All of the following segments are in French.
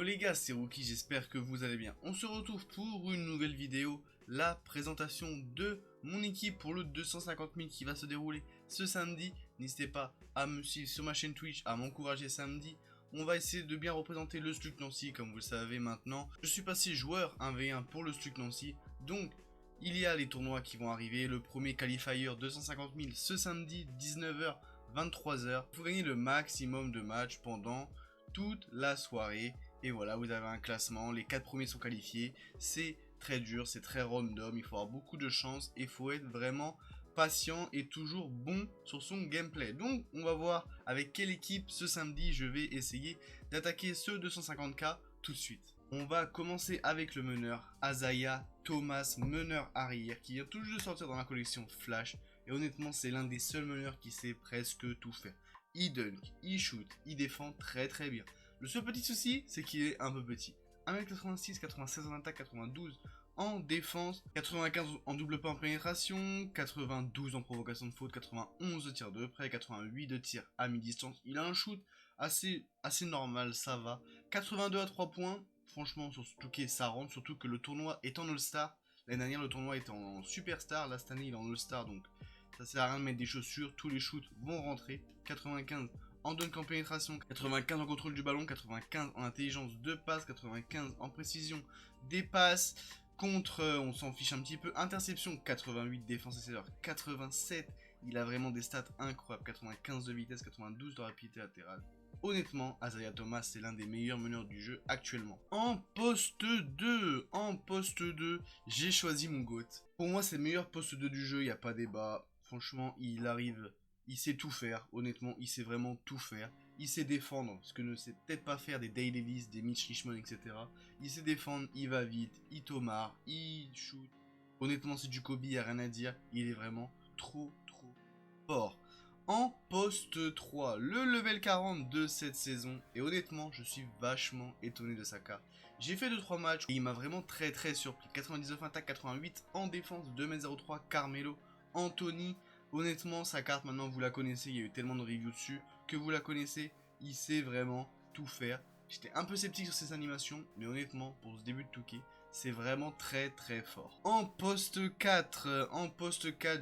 les gars, c'est Rookie, j'espère que vous allez bien. On se retrouve pour une nouvelle vidéo, la présentation de mon équipe pour le 250 000 qui va se dérouler ce samedi. N'hésitez pas à me suivre sur ma chaîne Twitch, à m'encourager samedi. On va essayer de bien représenter le SLUC Nancy, comme vous le savez maintenant. Je suis passé joueur 1v1 pour le SLUC Nancy, donc il y a les tournois qui vont arriver. Le premier qualifier 250 000 ce samedi, 19h, 23h. Il faut gagner le maximum de matchs pendant toute la soirée. Et voilà, vous avez un classement, les 4 premiers sont qualifiés. C'est très dur, c'est très random, il faut avoir beaucoup de chance et il faut être vraiment patient et toujours bon sur son gameplay. Donc on va voir avec quelle équipe ce samedi je vais essayer d'attaquer ce 250k tout de suite. On va commencer avec le meneur Isaiah Thomas, meneur arrière qui vient tout juste de sortir dans la collection Flash. Et honnêtement c'est l'un des seuls meneurs qui sait presque tout faire. Il dunk, il shoot, il défend très très bien. Le seul petit souci, c'est qu'il est un peu petit. 1m86, 96 en attaque, 92 en défense, 95 en double pas en pénétration, 92 en provocation de faute, 91 de tir de près, 88 de tir à mi-distance. Il a un shoot assez normal, ça va. 82 à 3 points, franchement sur Touquet ça rentre, surtout que le tournoi est en All-Star. L'année dernière le tournoi était en Superstar, là cette année il est en All-Star, donc ça sert à rien de mettre des chaussures, tous les shoots vont rentrer. 95 en dunk en pénétration, 95 en contrôle du ballon, 95 en intelligence de passe, 95 en précision des passes. Contre, on s'en fiche un petit peu, interception, 88 défense et cédeur, 87. Il a vraiment des stats incroyables, 95 de vitesse, 92 de rapidité latérale. Honnêtement, Isaiah Thomas, c'est l'un des meilleurs meneurs du jeu actuellement. En poste 2, j'ai choisi mon GOAT. Pour moi, c'est le meilleur poste 2 du jeu, il n'y a pas débat. Franchement, il arrive, il sait tout faire, honnêtement, il sait vraiment tout faire. Il sait défendre, ce que ne sait peut-être pas faire des Daily List, des Mitch Richmond, etc. Il sait défendre, il va vite, il tomare, il shoot. Honnêtement, c'est du Kobe, il n'y a rien à dire. Il est vraiment trop fort. En poste 3, le level 40 de cette saison. Et honnêtement, je suis vachement étonné de sa carte. J'ai fait 2-3 matchs et il m'a vraiment très surpris. 99 attaque, 88 en défense, 2m03, Carmelo, Anthony. Honnêtement, sa carte, maintenant, vous la connaissez. Il y a eu tellement de reviews dessus que vous la connaissez. Il sait vraiment tout faire. J'étais un peu sceptique sur ses animations, mais honnêtement, pour ce début de Touquet, c'est vraiment très fort. En poste 4,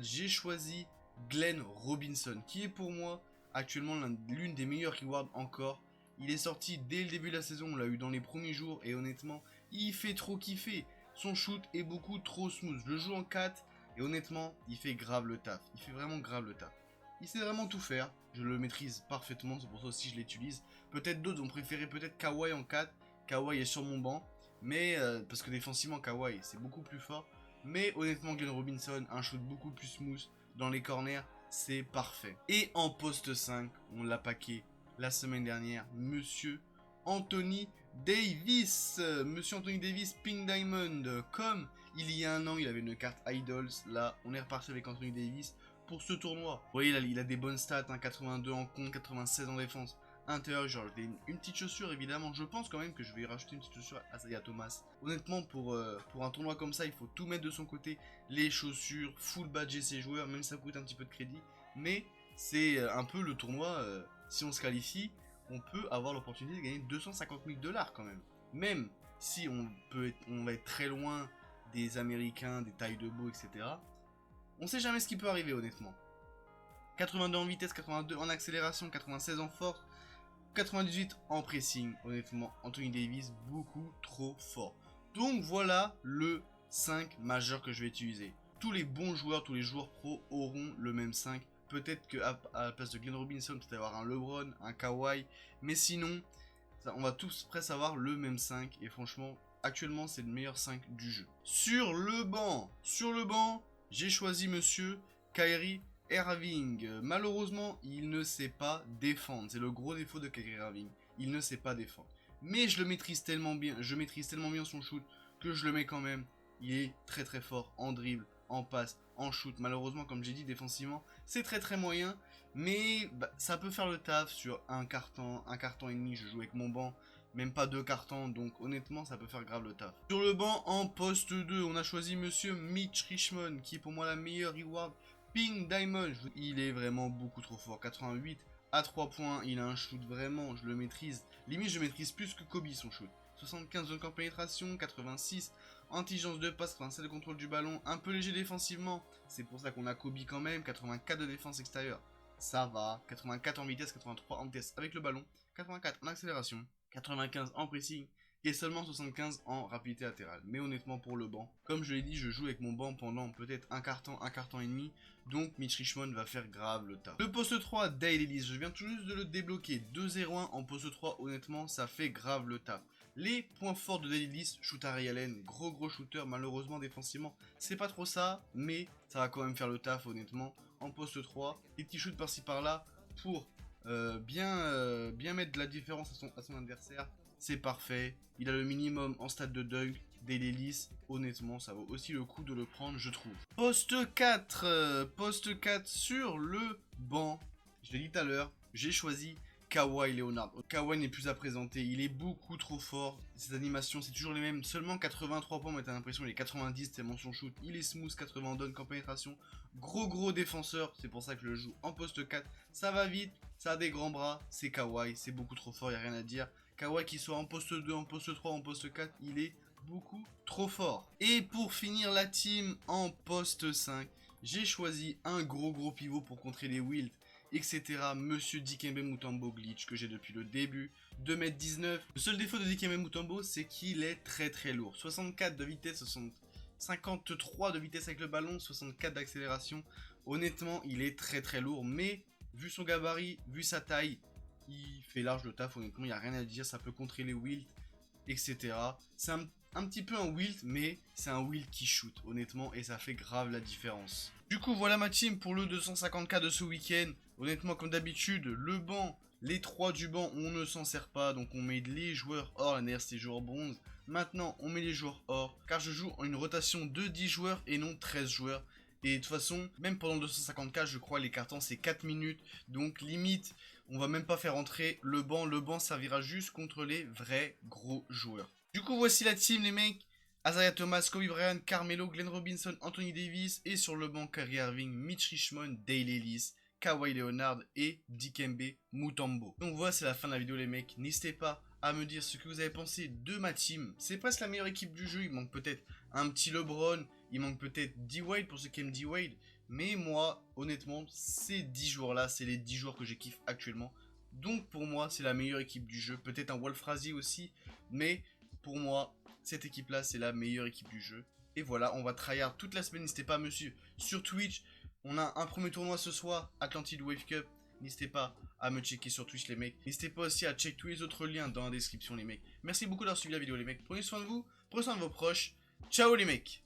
j'ai choisi Glenn Robinson, qui est pour moi actuellement l'une des meilleures rewards encore. Il est sorti dès le début de la saison, on l'a eu dans les premiers jours, et honnêtement, il fait trop kiffer. Son shoot est beaucoup trop smooth. Je le joue en 4, et honnêtement, il fait grave le taf. Il fait vraiment grave le taf. Il sait vraiment tout faire. Je le maîtrise parfaitement, c'est pour ça aussi que je l'utilise. Peut-être d'autres ont préféré peut-être Kawhi en 4. Kawhi est sur mon banc. Mais parce que défensivement, Kawhi c'est beaucoup plus fort. Mais honnêtement, Glenn Robinson, un shoot beaucoup plus smooth dans les corners, c'est parfait. Et en poste 5, on l'a paqué la semaine dernière, Monsieur Anthony Davis. Monsieur Anthony Davis, Pink Diamond. Comme il y a un an, il avait une carte Idols. Là, on est reparti avec Anthony Davis pour ce tournoi. Vous voyez, là, il a des bonnes stats, hein, 82 en compte, 96 en défense. Intérieur, j'ai rajouté une petite chaussure, évidemment. Je pense quand même que je vais rajouter une petite chaussure à Isaiah Thomas. Honnêtement, pour un tournoi comme ça, il faut tout mettre de son côté. Les chaussures, full badger ses joueurs, même si ça coûte un petit peu de crédit. Mais c'est un peu le tournoi, si on se qualifie, on peut avoir l'opportunité de gagner 250 000 $ quand même. Même si on va être très loin des Américains, des tailles de beau, etc. On sait jamais ce qui peut arriver, honnêtement. 82 en vitesse, 82 en accélération, 96 en force, 98 en pressing. Honnêtement, Anthony Davis, beaucoup trop fort. Donc voilà le 5 majeur que je vais utiliser. Tous les bons joueurs, tous les joueurs pro auront le même 5. Peut-être qu'à la place de Glenn Robinson, peut-être avoir un LeBron, un Kawhi. Mais sinon, on va tous presque avoir le même 5. Et franchement, actuellement, c'est le meilleur 5 du jeu. Sur le banc, j'ai choisi Monsieur Kyrie Irving. Malheureusement, il ne sait pas défendre. C'est le gros défaut de Kyrie Irving. Il ne sait pas défendre. Mais je le maîtrise tellement bien, son shoot que je le mets quand même. Il est très fort en dribble, en passe, en shoot. Malheureusement, comme j'ai dit, défensivement, c'est très moyen. Mais ça peut faire le taf sur un carton et demi. Je joue avec mon banc. Même pas 2 cartons, donc honnêtement ça peut faire grave le taf. Sur le banc, en poste 2, on a choisi Monsieur Mitch Richmond, qui est pour moi la meilleure reward. Pink Diamond, il est vraiment beaucoup trop fort. 88 à 3 points, il a un shoot vraiment, je le maîtrise. Limite je maîtrise plus que Kobe son shoot. 75 zone en pénétration, 86 intelligence de passe, 87 de contrôle du ballon, un peu léger défensivement, c'est pour ça qu'on a Kobe quand même, 84 de défense extérieure, ça va, 84 en vitesse, 83 en vitesse avec le ballon, 84 en accélération, 95 en pressing, et seulement 75 en rapidité latérale. Mais honnêtement pour le banc, comme je l'ai dit, je joue avec mon banc pendant peut-être un quart temps et demi, donc Mitch Richmond va faire grave le taf. Le poste 3, Dale Ellis, je viens tout juste de le débloquer, 2-0-1 en poste 3, honnêtement ça fait grave le taf. Les points forts de Dale Ellis, shoot à Ray Allen, gros shooter, malheureusement défensivement, c'est pas trop ça, mais ça va quand même faire le taf honnêtement. En poste 3, des petits shoots par-ci par-là pour bien mettre de la différence à son adversaire. C'est parfait, il a le minimum en stade de dunk, Dale Ellis, honnêtement ça vaut aussi le coup de le prendre je trouve. Poste 4 sur le banc, je l'ai dit tout à l'heure, j'ai choisi Kawhi Leonard. Kawhi n'est plus à présenter, il est beaucoup trop fort, ses animations c'est toujours les mêmes, seulement 83 points mais t'as l'impression il est 90 tellement son shoot, il est smooth, 80 en dunk en pénétration, gros défenseur, c'est pour ça que je le joue en poste 4, ça va vite, ça a des grands bras, c'est Kawhi, c'est beaucoup trop fort, il n'y a rien à dire. Kawhi qui soit en poste 2, en poste 3, en poste 4, il est beaucoup trop fort. Et pour finir la team en poste 5, j'ai choisi un gros pivot pour contrer les Wilt, etc. Monsieur Dikembe Mutombo glitch que j'ai depuis le début, 2m19. Le seul défaut de Dikembe Mutombo, c'est qu'il est très lourd. 64 de vitesse, 53 de vitesse avec le ballon, 64 d'accélération. Honnêtement, il est très lourd, mais vu son gabarit, vu sa taille, il fait large le taf, honnêtement, il n'y a rien à dire, ça peut contrer les Wilt, etc. C'est un petit peu un Wilt, mais c'est un Wilt qui shoot, honnêtement, et ça fait grave la différence. Du coup, voilà ma team pour le 250K de ce week-end. Honnêtement, comme d'habitude, le banc, les 3 du banc, on ne s'en sert pas, donc on met les joueurs or, la c'est joueurs bronze. Maintenant, on met les joueurs or, car je joue en une rotation de 10 joueurs et non 13 joueurs. Et de toute façon, même pendant le 250K, je crois, les cartons, c'est 4 minutes. Donc, limite, on va même pas faire entrer le banc. Le banc servira juste contre les vrais gros joueurs. Du coup, voici la team, les mecs. Isaiah Thomas, Kobe Bryant, Carmelo, Glenn Robinson, Anthony Davis. Et sur le banc, Kyrie Irving, Mitch Richmond, Dale Ellis, Kawhi Leonard et Dikembe Mutombo. Donc voilà, c'est la fin de la vidéo, les mecs. N'hésitez pas à me dire ce que vous avez pensé de ma team. C'est presque la meilleure équipe du jeu. Il manque peut-être un petit LeBron. Il manque peut-être D-Wade pour ceux qui aiment D-Wade. Mais moi, honnêtement, ces 10 joueurs-là, c'est les 10 joueurs que je kiffe actuellement. Donc pour moi, c'est la meilleure équipe du jeu. Peut-être un Wolf Razi aussi. Mais pour moi, cette équipe-là, c'est la meilleure équipe du jeu. Et voilà, on va tryhard toute la semaine. N'hésitez pas à me suivre sur Twitch. On a un premier tournoi ce soir, Atlantide Wave Cup. N'hésitez pas à me checker sur Twitch, les mecs. N'hésitez pas aussi à checker tous les autres liens dans la description, les mecs. Merci beaucoup d'avoir suivi la vidéo, les mecs. Prenez soin de vous, prenez soin de vos proches. Ciao, les mecs.